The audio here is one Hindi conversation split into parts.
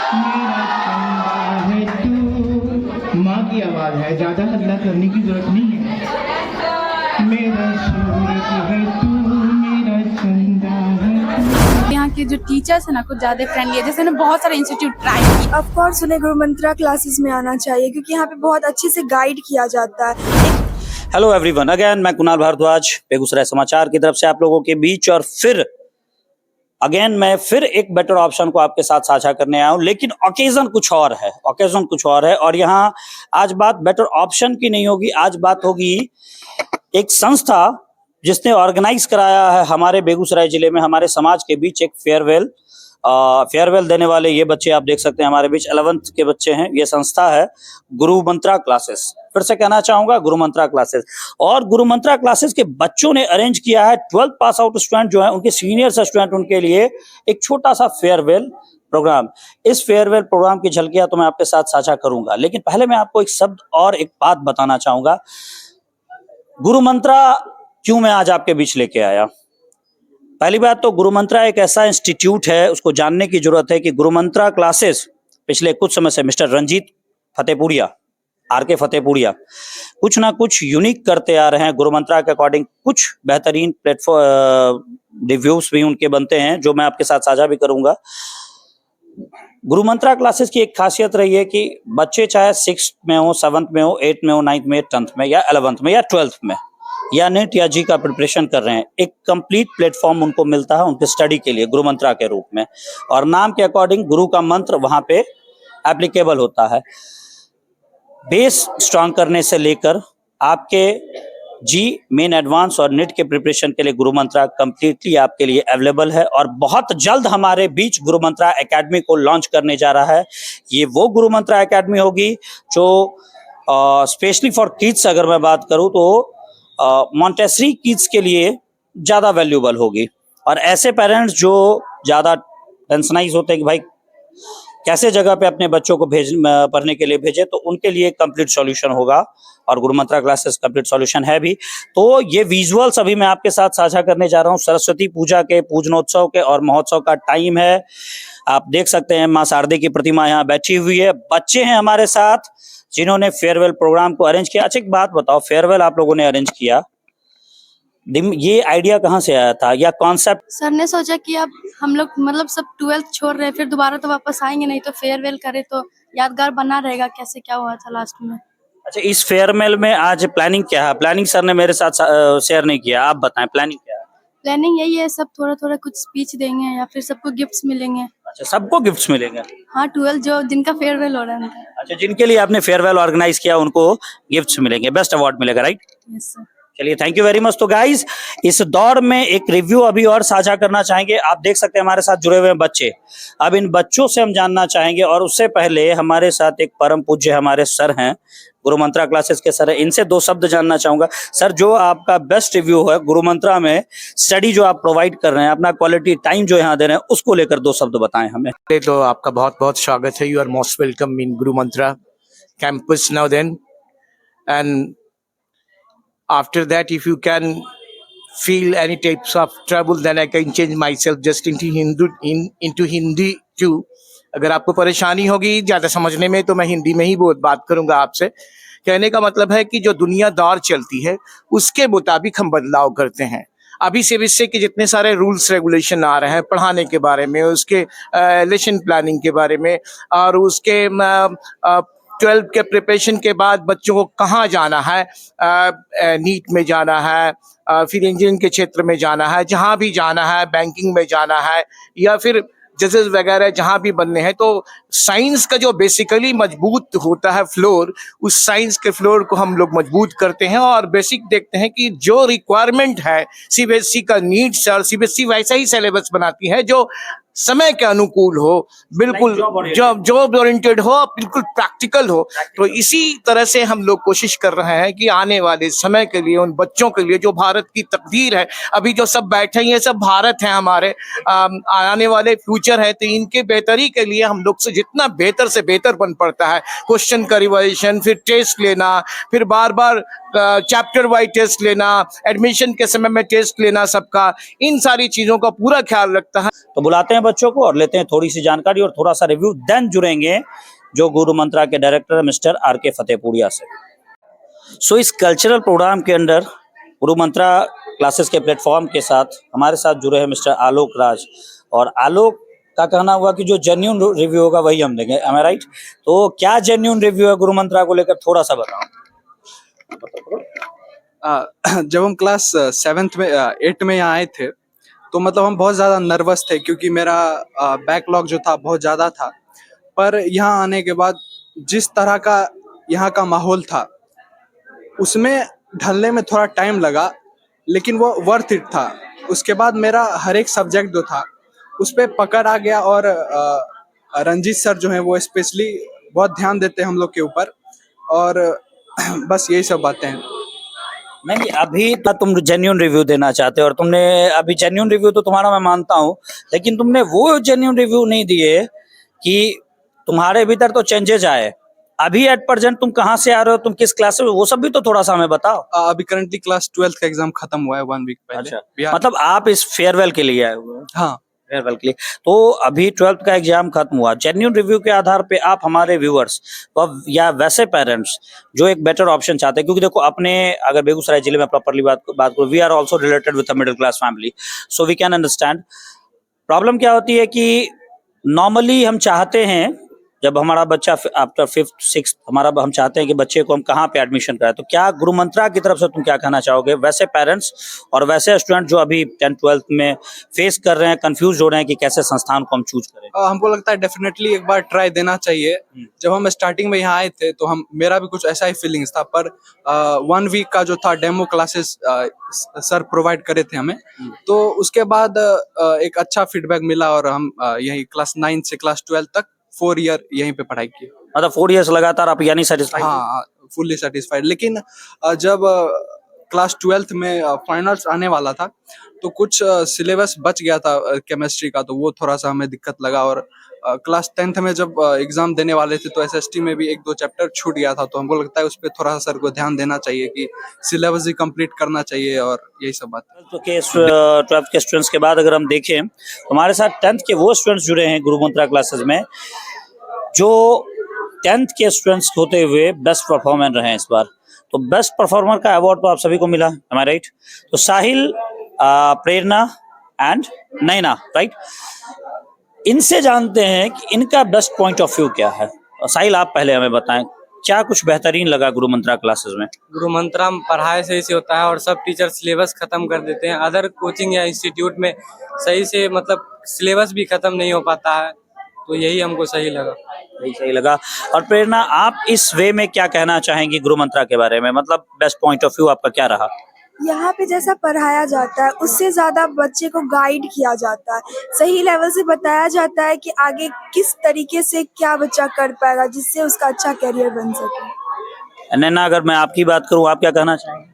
मेरा चंदा है तू। माँ की आवाज है, ज्यादा हल्ला करने की जरूरत नहीं है। मेरा सूरज है तू, मेरा चंदा है तू। यहाँ के जो टीचर्स है ना कुछ ज्यादा फ्रेंडली है, जैसे ना बहुत सारे इंस्टीट्यूट ट्राई किए। ऑफ कोर्स उन्हें गुरु मंत्रा क्लासेस में आना चाहिए क्योंकि यहाँ पे बहुत अच्छे से गाइड किया जाता है। हेलो एवरीवन, अगेन मैं कुणाल भारद्वाज बेगूसराय समाचार की तरफ से आप लोगों के बीच, और फिर मैं एक बेटर ऑप्शन को आपके साथ साझा करने आया हूं। लेकिन ओकेजन कुछ और है और यहाँ आज बात बेटर ऑप्शन की नहीं होगी। आज बात होगी एक संस्था जिसने ऑर्गेनाइज कराया है हमारे बेगूसराय जिले में, हमारे समाज के बीच एक फेयरवेल देने वाले ये बच्चे आप देख सकते हैं हमारे बीच 11th के बच्चे हैं। ये संस्था है गुरु मंत्रा क्लासेस। फिर से कहना चाहूंगा, गुरु मंत्रा क्लासेस। और गुरु मंत्रा क्लासेस के बच्चों ने अरेंज किया है 12th पास आउट स्टूडेंट जो है, उनके सीनियर स्टूडेंट, उनके लिए एक छोटा सा फेयरवेल प्रोग्राम। इस फेयरवेल प्रोग्राम की झलकियां तो मैं आपके साथ साझा करूंगा, लेकिन पहले मैं आपको एक शब्द और एक बात बताना चाहूंगा। गुरु मंत्रा क्यों मैं आज आपके बीच लेके आया। पहली बात तो गुरु मंत्रा एक ऐसा इंस्टीट्यूट है, उसको जानने की जरूरत है कि गुरु मंत्रा क्लासेस पिछले कुछ समय से मिस्टर रंजीत फतेहपुरिया, आर.के. फतेहपुरिया कुछ ना कुछ यूनिक करते आ रहे हैं। गुरु मंत्रा के अकॉर्डिंग कुछ बेहतरीन प्लेटफॉर्म रिव्यूज भी उनके बनते हैं जो मैं आपके साथ साझा भी करूंगा। गुरु मंत्रा क्लासेस की एक खासियत रही है कि बच्चे चाहे 6th में हो, 7th में हो, 8th में हो, 9th में, 10th में या 11th में या 12th में या नेट या जी का प्रिपरेशन कर रहे हैं, एक कंप्लीट प्लेटफॉर्म उनको मिलता है उनके स्टडी के लिए गुरु मंत्रा के रूप में। और नाम के अकॉर्डिंग गुरु का मंत्र वहां पे एप्लीकेबल होता है। बेस स्ट्रांग करने से लेकर आपके जी मेन एडवांस और नेट के प्रिपरेशन के लिए गुरु मंत्रा कंप्लीटली आपके लिए अवेलेबल है। और बहुत जल्द हमारे बीच गुरु मंत्रा एकेडमी को लॉन्च करने जा रहा है। ये वो गुरु मंत्रा एकेडमी होगी जो स्पेशली फॉर किड्स, अगर मैं बात करूं तो मॉन्टेसरी किड्स के लिए ज्यादा वैल्यूबल होगी। और ऐसे पेरेंट्स जो ज्यादा टेंशनाइज होते हैं कि भाई कैसे जगह पे अपने बच्चों को पढ़ने के लिए भेजे, तो उनके लिए कंप्लीट सॉल्यूशन होगा और गुरु मंत्रा क्लासेस कंप्लीट सॉल्यूशन है भी। तो ये विजुअल्स अभी मैं आपके साथ साझा करने जा रहा हूँ। सरस्वती पूजा के पूजनोत्सव के और महोत्सव का टाइम है। आप देख सकते हैं माँ शारदे की प्रतिमा यहाँ बैठी हुई है। बच्चे हैं हमारे साथ जिन्होंने फेयरवेल प्रोग्राम को अरेंज किया। अच्छा एक बात बताओ, फेयरवेल आप लोगों ने अरेंज किया, ये आइडिया कहाँ से आया था या कॉन्सेप्ट? सर ने सोचा कि अब हम लोग मतलब सब 12th छोड़ रहे हैं, फिर दोबारा तो वापस आएंगे नहीं, तो फेयरवेल करे तो यादगार बना रहेगा कैसे क्या हुआ था लास्ट में। अच्छा, इस फेयरवेल में आज प्लानिंग क्या है? प्लानिंग सर ने मेरे साथ शेयर नहीं किया, आप बताएं प्लानिंग क्या है? प्लानिंग यही है, सब थोड़ा थोड़ा कुछ स्पीच देंगे या फिर सबको गिफ्ट्स मिलेंगे। अच्छा, सबको गिफ्ट्स मिलेंगे? हाँ, 12 जो जिनका फेयरवेल हो रहा है उनका। अच्छा, जिनके लिए आपने फेयरवेल ऑर्गेनाइज किया उनको गिफ्ट्स मिलेंगे, बेस्ट अवार्ड मिलेगा, राइट? Yes sir. चलिए, थैंक यू वेरी मच। तो गाइज, इस दौर में एक रिव्यू अभी और साझा करना चाहेंगे। आप देख सकते हैं हमारे साथ जुड़े हुए हैं बच्चे। अब इन बच्चों से हम जानना चाहेंगे, और उससे पहले हमारे साथ एक परम पूज्य हमारे सर हैं, गुरु मंत्रा क्लासेस के सर है। इनसे दो शब्द जानना चाहूंगा। सर, जो आपका बेस्ट रिव्यू है गुरु मंत्रा में, स्टडी जो आप प्रोवाइड कर रहे हैं, अपना क्वालिटी टाइम जो यहाँ दे रहे हैं, उसको लेकर दो शब्द बताएं हमें। तो आपका बहुत बहुत स्वागत है। You are most welcome in Guru Mantra campus now then, and after that if you can feel any types of trouble then I can change myself just into Hindi too. अगर आपको परेशानी होगी ज्यादा समझने में तो मैं हिंदी में ही बात करूंगा आपसे। कहने का मतलब है कि जो दुनिया दौर चलती है उसके मुताबिक हम बदलाव करते हैं। अभी से विषय के जितने सारे रूल्स रेगुलेशन आ रहे हैं पढ़ाने के बारे में, उसके लेसन प्लानिंग के बारे में, और उसके 12 के प्रिपरेशन के बाद बच्चों को कहाँ जाना है, नीट में जाना है, फिर इंजीनियरिंग के क्षेत्र में जाना है, जहाँ भी जाना है, बैंकिंग में जाना है, या फिर जजेस वगैरह जहाँ भी बनने हैं, तो साइंस का जो बेसिकली मजबूत होता है फ्लोर, उस साइंस के फ्लोर को हम लोग मजबूत करते हैं और बेसिक देखते हैं कि जो रिक्वायरमेंट है सीबीएसई का नीड्स, और सीबीएसई वैसा ही सिलेबस बनाती है जो समय के अनुकूल हो, बिल्कुल जॉब ओरिएंटेड हो, बिल्कुल प्रैक्टिकल हो। तो इसी तरह से हम लोग कोशिश कर रहे हैं कि आने वाले समय के लिए उन बच्चों के लिए जो भारत की तकदीर है, अभी जो सब बैठे हैं ये सब भारत है हमारे, आने वाले फ्यूचर है, तो इनके बेहतरी के लिए हम लोग से जितना बेहतर से बेहतर बन पड़ता है, क्वेश्चन का रिवाइजेशन, फिर टेस्ट लेना, फिर बार बार चैप्टर वाइज टेस्ट लेना, एडमिशन के समय में टेस्ट लेना सबका, इन सारी चीजों का पूरा ख्याल रखता है। तो बुलाते हैं बच्चों को और लेते हैं थोड़ी सी जानकारी और थोड़ा सा रिव्यू, देन जुड़ेंगे जो गुरु मंत्रा के डायरेक्टर मिस्टर आर.के. फतेहपुरिया से। सो इस कल्चरल प्रोग्राम के अंदर गुरु मंत्रा क्लासेस के प्लेटफॉर्म के साथ हमारे साथ जुड़े हैं मिस्टर आलोक राज, और आलोक का कहना हुआ कि जो जेन्युइन रिव्यू होगा वही हम देंगे। एम आई राइट? तो क्या जेन्युइन रिव्यू है गुरु मंत्रा को लेकर, थोड़ा सा बताओ। जब हम क्लास 7th में 8 में यहाँ आए थे तो मतलब हम बहुत ज़्यादा नर्वस थे क्योंकि मेरा बैकलॉग जो था बहुत ज़्यादा था। पर यहाँ आने के बाद जिस तरह का यहाँ का माहौल था उसमें ढलने में थोड़ा टाइम लगा, लेकिन वो वर्थ इट था। उसके बाद मेरा हर एक सब्जेक्ट जो था उस पर पकड़ आ गया, और रंजीत सर जो हैं वो स्पेशली बहुत ध्यान देते हैं हम लोग के ऊपर, और बस यही सब बातें हैं। नहीं, अभी तो तुम जेन्युइन रिव्यू देना चाहते हो और तुमने अभी जेन्युइन रिव्यू तो तुम्हारा मैं मानता हूँ, लेकिन तुमने वो जेन्युइन रिव्यू नहीं दिए कि तुम्हारे भीतर तो चेंजेस आए। अभी एट प्रेजेंट तुम कहाँ से आ रहे हो, तुम किस क्लास में, वो सब भी तो थोड़ा सा हमें बताओ। अभी करंटली क्लास 12th का एग्जाम खत्म हुआ है 1 वीक पहले। अच्छा, बिहार। मतलब आप इस फेयरवेल के लिए आए हुए हो? हाँ, फेयरवेल के लिए। तो अभी 12th का एग्जाम खत्म हुआ, जेन्युइन रिव्यू के आधार पे आप हमारे व्यूअर्स या वैसे पेरेंट्स जो एक बेटर ऑप्शन चाहते हैं, क्योंकि देखो अपने अगर बेगूसराय जिले में प्रॉपरली बात करो, we are also related with a middle class family, so we can understand. Problem क्या होती है कि नॉर्मली हम चाहते हैं जब हमारा बच्चा आफ्टर 5th 6th हमारा, हम चाहते हैं कि बच्चे को हम कहाँ पे एडमिशन कराएं। तो क्या गुरु मंत्रा की तरफ से तुम क्या कहना चाहोगे वैसे पेरेंट्स और वैसे स्टूडेंट जो अभी 10th 12th में फेस कर रहे हैं, कंफ्यूज हो रहे हैं कि कैसे संस्थान को हम चूज करें? हमको लगता है डेफिनेटली एक बार ट्राई देना चाहिए। जब हम स्टार्टिंग में यहाँ आए थे तो मेरा भी कुछ ऐसा ही फीलिंग्स था, पर 1 वीक का जो था डेमो क्लासेस सर प्रोवाइड करे थे हमें, तो उसके बाद एक अच्छा फीडबैक मिला, और हम यही क्लास 9 से क्लास 12 तक 4 ईयर यहीं पे पढ़ाई की। मतलब 4 इयर्स लगातार आप यानी सेटिस्फाइड? हाँ, फुल्ली सेटिस्फाइड। लेकिन जब क्लास 12th में फाइनल्स आने वाला था तो कुछ सिलेबस बच गया था केमिस्ट्री का, तो वो थोड़ा सा हमें दिक्कत लगा। और क्लास 10th में जब एग्जाम देने वाले थे तो एसएसटी में भी 1-2 चैप्टर छूट गया था, तो हमको लगता है उस पर थोड़ा सा सर को ध्यान देना चाहिए कि सिलेबस ही कंप्लीट करना चाहिए, और यही सब बात। तो 12th के स्टूडेंट्स के बाद अगर हम देखें तो हमारे साथ 10th के वो स्टूडेंट्स जुड़े हैं गुरु मंत्रा क्लासेस में जो 10th के स्टूडेंट्स होते हुए बेस्ट परफॉर्मर रहे हैं इस बार। तो बेस्ट परफॉर्मर का अवार्ड तो आप सभी को मिला, एम आई राइट? तो साहिल, प्रेरणा एंड नैना, राइट? इनसे जानते हैं कि इनका बेस्ट पॉइंट ऑफ व्यू क्या है। साहिल, आप पहले हमें बताएं क्या कुछ बेहतरीन लगा गुरु मंत्रा क्लासेस में? गुरु मंत्रा में पढ़ाई सही से होता है और सब टीचर सिलेबस खत्म कर देते हैं। अदर कोचिंग या इंस्टीट्यूट में सही से मतलब सिलेबस भी खत्म नहीं हो पाता है, तो यही हमको सही लगा। यही सही लगा। और प्रेरणा, आप इस वे में क्या कहना चाहेंगी गुरु मंत्रा के बारे में, मतलब बेस्ट पॉइंट ऑफ व्यू आपका क्या रहा? यहाँ पे जैसा पढ़ाया जाता है उससे ज़्यादा बच्चे को गाइड किया जाता है, सही लेवल से बताया जाता है कि आगे किस तरीके से क्या बच्चा कर पाएगा जिससे उसका अच्छा करियर बन सके। नैना, अगर मैं आपकी बात करूँ, आप क्या कहना चाहेंगे?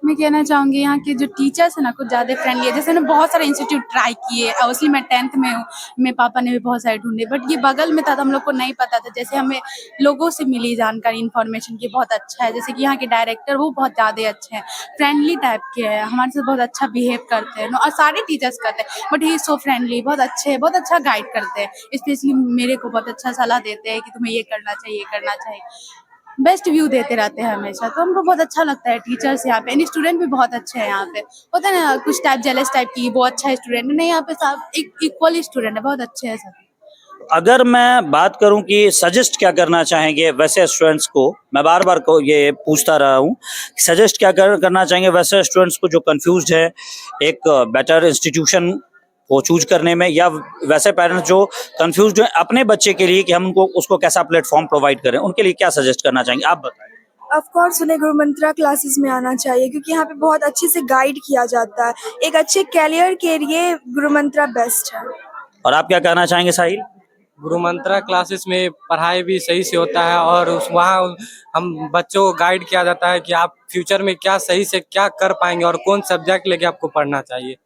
मैं कहना चाहूँगी यहाँ के जो टीचर्स है ना कुछ ज़्यादा फ्रेंडली है। जैसे मैंने बहुत सारे इंस्टीट्यूट ट्राई किए, ऑब्वियसली मैं 10th में हूँ, मेरे पापा ने भी बहुत सारे ढूंढे, बट ये बगल में था तो हम लोग को नहीं पता था। जैसे हमें लोगों से मिली जानकारी, इन्फॉर्मेशन की बहुत अच्छा है। जैसे कि यहाँ के डायरेक्टर वो बहुत ज़्यादा अच्छे हैं, फ्रेंडली टाइप के हैं, हमारे साथ बहुत अच्छा बिहेव करते हैं और सारे टीचर्स करते हैं, बट ही सो फ्रेंडली, बहुत अच्छे हैं, बहुत अच्छा गाइड करते हैं। स्पेशली मेरे को बहुत अच्छा सलाह देते हैं कि तुम्हें ये करना चाहिए, ये करना चाहिए, बेस्ट व्यू देते रहते हैं हमेशा। तो हमको बहुत अच्छा लगता है टीचर्स यहाँ पे। एंड स्टूडेंट भी बहुत अच्छे हैं यहाँ पे। होता है ना कुछ टाइप जेलस टाइप की, वो अच्छा स्टूडेंट है, नहीं यहाँ पे सब एक इक्वल स्टूडेंट है, बहुत अच्छे हैं सब। अगर मैं बात करूं कि सजेस्ट क्या करना चाहेंगे वैसे स्टूडेंट्स को, मैं बार बार को ये पूछता रहा हूं, सजेस्ट क्या करना चाहेंगे वैसे स्टूडेंट्स को जो कंफ्यूज्ड है एक बेटर इंस्टीट्यूशन को चूज करने में, या वैसे पेरेंट्स जो कंफ्यूज्ड हैं अपने बच्चे के लिए कि हम उनको उसको कैसा प्लेटफॉर्म प्रोवाइड करें, उनके लिए क्या सजेस्ट करना चाहेंगे, आप बताएं। ऑफ कोर्स उन्हें गुरु मंत्रा क्लासेस में आना चाहिए क्योंकि यहाँ पे बहुत अच्छे से गाइड किया जाता है। एक अच्छे कैरियर के लिए गुरु मंत्रा बेस्ट है। और आप क्या कहना चाहेंगे साहिल? गुरु मंत्रा क्लासेस में पढ़ाई भी सही से होता है और वहाँ हम बच्चों को गाइड किया जाता है कि आप फ्यूचर में क्या सही से क्या कर पाएंगे और कौन सब्जेक्ट लेके आपको पढ़ना चाहिए।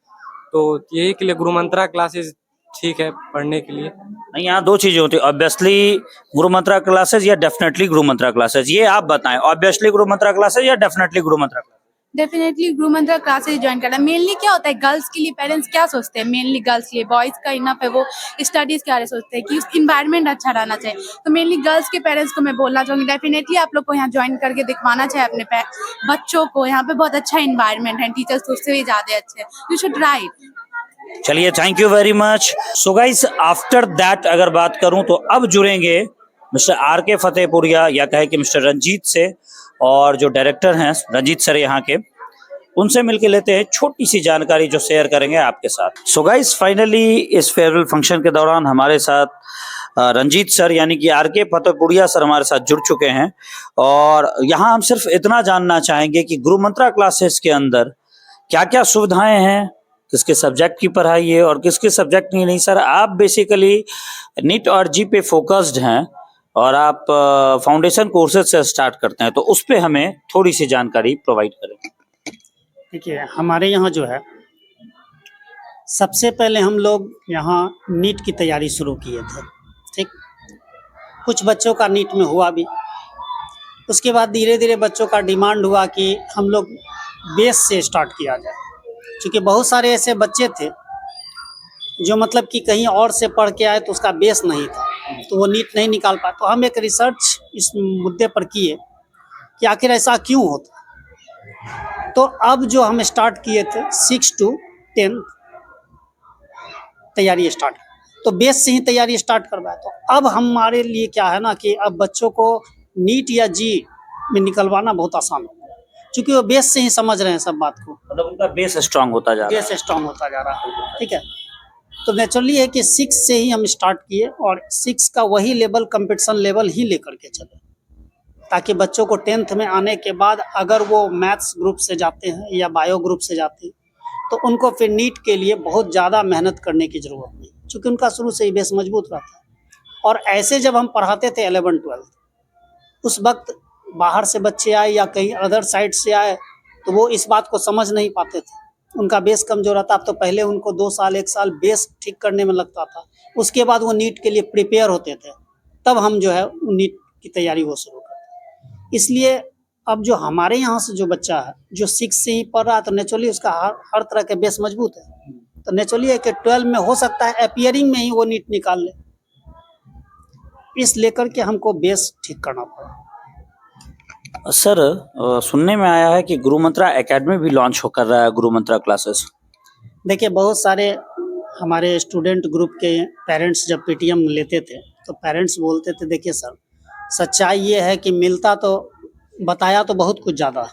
तो यही के लिए गुरु मंत्रा क्लासेस ठीक है पढ़ने के लिए। नहीं, यहाँ दो चीजें होती है, ऑब्वियसली गुरु मंत्रा क्लासेस या डेफिनेटली गुरु मंत्रा क्लासेस, ये आप बताएं, ऑब्वियसली गुरु मंत्रा क्लासेस या डेफिनेटली गुरु मंत्रा क्लासेस? डेफिनेटली गुरु मंत्र क्लासेस ज्वाइन करना। मेनली क्या होता है, गर्ल्स के लिए पेरेंट्स क्या सोचते हैं, मेनली गर्ल्स के लिए, बॉयज का इनफ है, वो स्टडीज के बारे में सोचते हैं कि उसकी इन्वायरमेंट अच्छा रहना चाहिए। तो मेनली गर्ल्स के पेरेंट्स को मैं बोलना चाहूँगी, डेफिनेटली आप लोग को यहाँ ज्वाइन करके दिखवाना चाहिए अपने बच्चों को। यहाँ पे बहुत अच्छा इन्वायरमेंट है, टीचर्स तो उससे भी ज्यादा अच्छे हैं। You should right. चलिए, thank you very much. So guys, after that अगर बात करूं तो अब जुड़ेंगे मिस्टर आर.के. फतेहपुरिया या कहे कि मिस्टर रंजीत से, और जो डायरेक्टर हैं रंजीत सर यहाँ के, उनसे मिलके लेते हैं छोटी सी जानकारी जो शेयर करेंगे आपके साथ। सो गाइस, फाइनली इस फेयरवेल फंक्शन के दौरान हमारे साथ रंजीत सर यानी कि आर.के. फतेहपुरिया सर हमारे साथ जुड़ चुके हैं, और यहाँ हम सिर्फ इतना जानना चाहेंगे कि गुरु मंत्रा क्लासेस के अंदर क्या क्या सुविधाएं हैं, किसके सब्जेक्ट की पढ़ाई है और किसके सब्जेक्ट की नहीं। सर, आप बेसिकली नीट और जी पे फोकस्ड हैं और आप फाउंडेशन कोर्सेज से स्टार्ट करते हैं, तो उस पे हमें थोड़ी सी जानकारी प्रोवाइड करें। देखिए, हमारे यहाँ जो है, सबसे पहले हम लोग यहाँ नीट की तैयारी शुरू किए थे। ठीक, कुछ बच्चों का नीट में हुआ भी। उसके बाद धीरे धीरे बच्चों का डिमांड हुआ कि हम लोग बेस से स्टार्ट किया जाए, क्योंकि बहुत सारे ऐसे बच्चे थे जो मतलब कि कहीं और से पढ़ के आए तो उसका बेस नहीं था, तो वो नीट नहीं निकाल पाए। तो हम एक रिसर्च इस मुद्दे पर किए कि आखिर ऐसा क्यों होता। तो अब जो हम स्टार्ट किए थे 6 to 10 तैयारी स्टार्ट, तो बेस से ही तैयारी स्टार्ट करवाया। तो अब हमारे लिए क्या है ना कि अब बच्चों को नीट या जी में निकलवाना बहुत आसान हो गया, क्योंकि वो बेस से ही समझ रहे हैं सब बात को, मतलब उनका बेस स्ट्रांग होता जा रहा है। बेस स्ट्रांग होता जा रहा है। ठीक है, तो नेचुरली है कि 6 से ही हम स्टार्ट किए, और 6 का वही लेवल, कंपटीशन लेवल ही लेकर के चले, ताकि बच्चों को 10th में आने के बाद अगर वो मैथ्स ग्रुप से जाते हैं या बायो ग्रुप से जाते हैं तो उनको फिर नीट के लिए बहुत ज़्यादा मेहनत करने की ज़रूरत नहीं, क्योंकि उनका शुरू से ही बेस मजबूत रहता है। और ऐसे जब हम पढ़ाते थे 11-12, उस वक्त बाहर से बच्चे आए या कहीं अदर साइड से आए तो वो इस बात को समझ नहीं पाते थे, उनका बेस कमजोर आता। तो पहले उनको 2 साल 1 साल बेस ठीक करने में लगता था, उसके बाद वो नीट के लिए प्रिपेयर होते थे, तब हम जो है नीट की तैयारी वो शुरू करते। इसलिए अब जो हमारे यहाँ से जो बच्चा है जो 6 से ही पढ़ रहा है, तो नेचुरली उसका हर तरह के बेस मजबूत है। तो नेचुरली है कि 12 में हो सकता है अपियरिंग में ही वो नीट निकाल ले, इस लेकर के हमको बेस ठीक करना पड़ा। सर, सुनने में आया है कि गुरु मंत्रा एकेडमी भी लॉन्च कर रहा है, गुरु मंत्रा क्लासेस। देखिए, बहुत सारे हमारे स्टूडेंट ग्रुप के पेरेंट्स जब पीटीएम लेते थे तो पेरेंट्स बोलते थे, देखिए सर, सच्चाई ये है कि मिलता तो बताया तो बहुत कुछ ज़्यादा,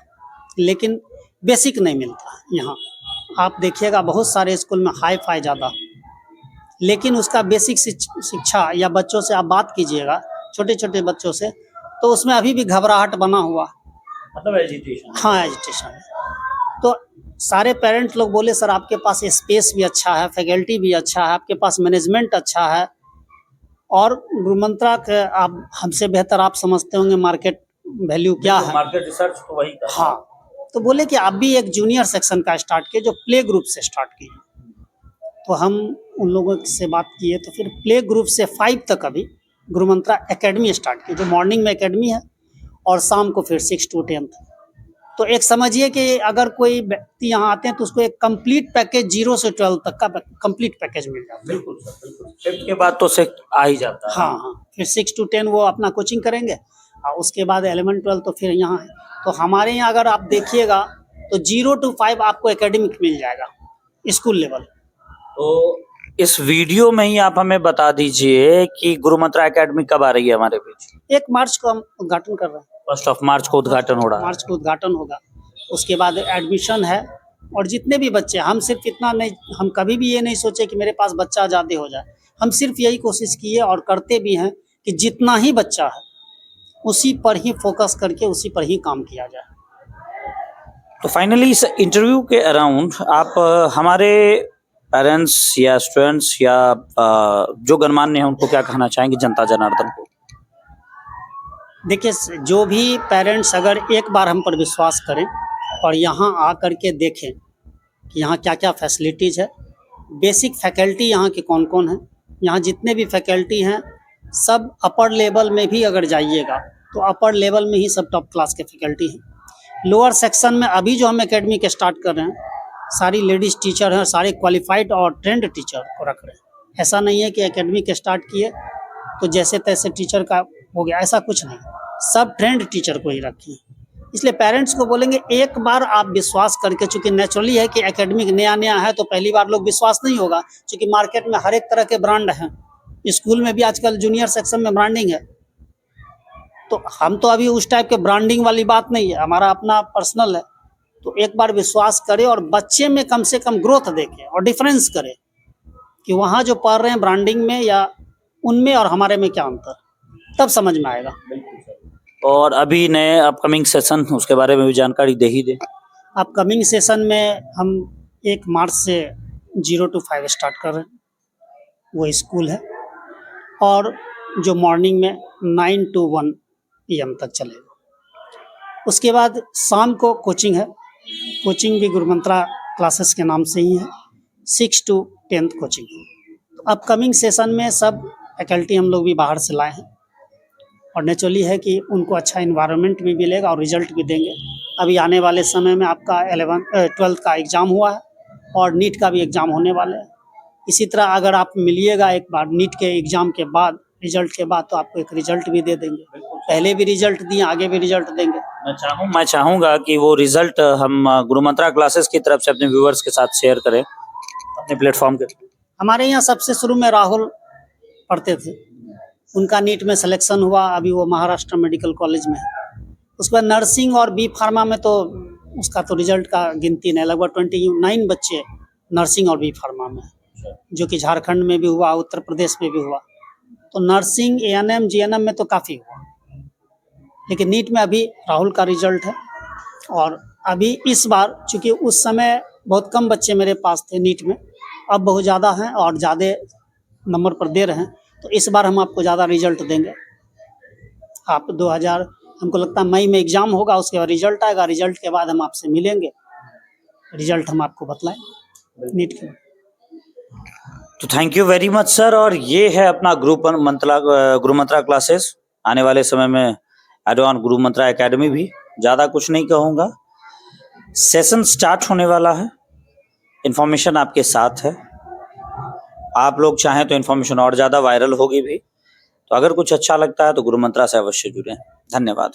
लेकिन बेसिक नहीं मिलता। यहाँ आप देखिएगा बहुत सारे स्कूल में हाई फाई ज़्यादा, लेकिन उसका बेसिक शिक्षा या बच्चों से आप बात कीजिएगा, छोटे छोटे बच्चों से, तो उसमें अभी भी घबराहट बना हुआ, मतलब एजुकेशन। हाँ, एजुकेशन। तो सारे पेरेंट्स लोग बोले, सर आपके पास स्पेस भी अच्छा है, फैकल्टी भी अच्छा है, आपके पास मैनेजमेंट अच्छा है, और गुरु मंत्रा के आप हमसे बेहतर आप समझते होंगे मार्केट वैल्यू क्या है, मार्केट रिसर्च तो वही था। हाँ। तो बोले कि आप भी एक जूनियर सेक्शन का स्टार्ट किए, जो प्ले ग्रुप से स्टार्ट किए। तो हम उन लोगों से बात किए, तो फिर प्ले ग्रुप से 5 तक अभी गुरु मंत्रा एकेडमी स्टार्ट की, जो मॉर्निंग में एकेडमी है और शाम को फिर 6 to 10। तो एक समझिए कि अगर कोई व्यक्ति यहाँ आते हैं तो उसको एक कंप्लीट पैकेज 0 से 12 तक का कंप्लीट पैकेज मिल जाता है। बिल्कुल सर, बिल्कुल। 5th के बाद तो 6 आ ही जाता है। हाँ हाँ, फिर 6 to 10 वो अपना कोचिंग करेंगे, और उसके बाद 11-12 तो फिर यहाँ है। तो हमारे यहाँ अगर आप देखिएगा तो 0 to 5 आपको एकेडमिक मिल जाएगा, स्कूल लेवल। तो इस वीडियो में ही आप हमें बता दीजिए कि गुरु मंत्रा एकेडमी कब आ रही है हमारे बीच? 1 मार्च को हम उद्घाटन कर रहे हैं। 1 मार्च को उद्घाटन हो रहा है। मार्च को उद्घाटन होगा, उसके बाद एडमिशन है। और जितने भी बच्चे, हम सिर्फ इतना नहीं, हम कभी भी ये नहीं सोचे कि मेरे पास बच्चा ज़्यादा हो जाए, हम सिर्फ यही कोशिश किए और करते भी हैं कि जितना ही बच्चा है उसी पर ही फोकस करके उसी पर ही काम किया जाए। तो फाइनली इस इंटरव्यू के अराउंड आप हमारे पेरेंट्स या स्टूडेंट्स या जो गणमान्य हैं उनको क्या कहना चाहेंगे, जनता जनार्दन को? देखिए, जो भी पेरेंट्स अगर एक बार हम पर विश्वास करें और यहाँ आ कर के देखें कि यहाँ क्या क्या फैसिलिटीज़ है, बेसिक फैकल्टी यहाँ के कौन कौन हैं। यहाँ जितने भी फैकल्टी हैं सब अपर लेवल में भी अगर जाइएगा तो अपर लेवल में ही सब टॉप क्लास के फैकल्टी हैं। लोअर सेक्शन में अभी जो हम एकेडमी के स्टार्ट कर रहे हैं सारी लेडीज़ टीचर हैं, सारे क्वालिफाइड और ट्रेंड टीचर को रख रहे हैं। ऐसा नहीं है कि एकेडमी के स्टार्ट किए तो जैसे तैसे टीचर का हो गया, ऐसा कुछ नहीं। सब ट्रेंड टीचर को ही रखे हैं। इसलिए पेरेंट्स को बोलेंगे एक बार आप विश्वास करके, चूंकि नेचुरली है कि एकेडमिक नया नया है तो पहली बार लोग विश्वास नहीं होगा, क्योंकि मार्केट में हर एक तरह के ब्रांड हैं। स्कूल में भी आजकल जूनियर सेक्शन में ब्रांडिंग है, तो हम तो अभी उस टाइप के ब्रांडिंग वाली बात नहीं है, हमारा अपना पर्सनल है। तो एक बार विश्वास करें और बच्चे में कम से कम ग्रोथ देखें और डिफरेंस करें कि वहाँ जो पढ़ रहे हैं ब्रांडिंग में या उनमें और हमारे में क्या अंतर, तब समझ में आएगा। और अभी नए अपकमिंग सेशन उसके बारे में भी जानकारी दे ही दे। अपकमिंग सेशन में हम 1 मार्च से 0 to 5 स्टार्ट कर रहे हैं, वो स्कूल है, और जो मॉर्निंग में 9 to 1 PM तक चलेगा। उसके बाद शाम को कोचिंग है, कोचिंग भी गुरुमंत्रा क्लासेस के नाम से ही है, 6 to 10th coaching. Upcoming session में सब फैकल्टी हम लोग भी बाहर से लाए हैं और नेचुरली है कि उनको अच्छा इन्वायरमेंट भी मिलेगा और रिजल्ट भी देंगे। अभी आने वाले समय में आपका 12th का एग्ज़ाम हुआ है और नीट का भी एग्ज़ाम होने वाला है। इसी तरह अगर आप मिलिएगा एक बार नीट के एग्ज़ाम के बाद, रिजल्ट के बाद, तो आपको एक रिजल्ट भी दे देंगे। पहले भी रिजल्ट दिए, आगे भी रिजल्ट देंगे। मैं चाहूँगा कि वो रिजल्ट हम गुरुमंत्रा क्लासेस की तरफ से अपने व्यूअर्स के साथ शेयर करें अपने प्लेटफॉर्म के। हमारे यहाँ सबसे शुरू में राहुल पढ़ते थे, उनका नीट में सिलेक्शन हुआ, अभी वो महाराष्ट्र मेडिकल कॉलेज में है। उसके बाद नर्सिंग और बी फार्मा में तो उसका तो रिजल्ट का गिनती नहीं, लगभग 29 बच्चे नर्सिंग और बी फार्मा में, जो कि झारखंड में भी हुआ, उत्तर प्रदेश में भी हुआ। तो नर्सिंग, ANM, GNM में तो काफ़ी हुआ, लेकिन नीट में अभी राहुल का रिजल्ट है। और अभी इस बार चूँकि उस समय बहुत कम बच्चे मेरे पास थे नीट में, अब बहुत ज़्यादा हैं और ज़्यादा नंबर पर दे रहे हैं, तो इस बार हम आपको ज़्यादा रिजल्ट देंगे। आप 2000 हमको लगता है मई में एग्ज़ाम होगा, उसके बाद रिजल्ट आएगा, रिजल्ट के बाद हम आपसे मिलेंगे, रिजल्ट हम आपको बतलाएं नीट के। तो thank you very much sir. और ये है अपना गुरुमंत्रा क्लासेस। आने वाले समय में एडवान गुरुमंत्रा एकेडमी भी, ज़्यादा कुछ नहीं कहूँगा। सेशन स्टार्ट होने वाला है, इन्फॉर्मेशन आपके साथ है। आप लोग चाहें तो इन्फॉर्मेशन और ज़्यादा वायरल होगी भी। तो अगर कुछ अच्छा लगता है तो गुरुमंत्रा से अवश्य जुड़ें। धन्यवाद।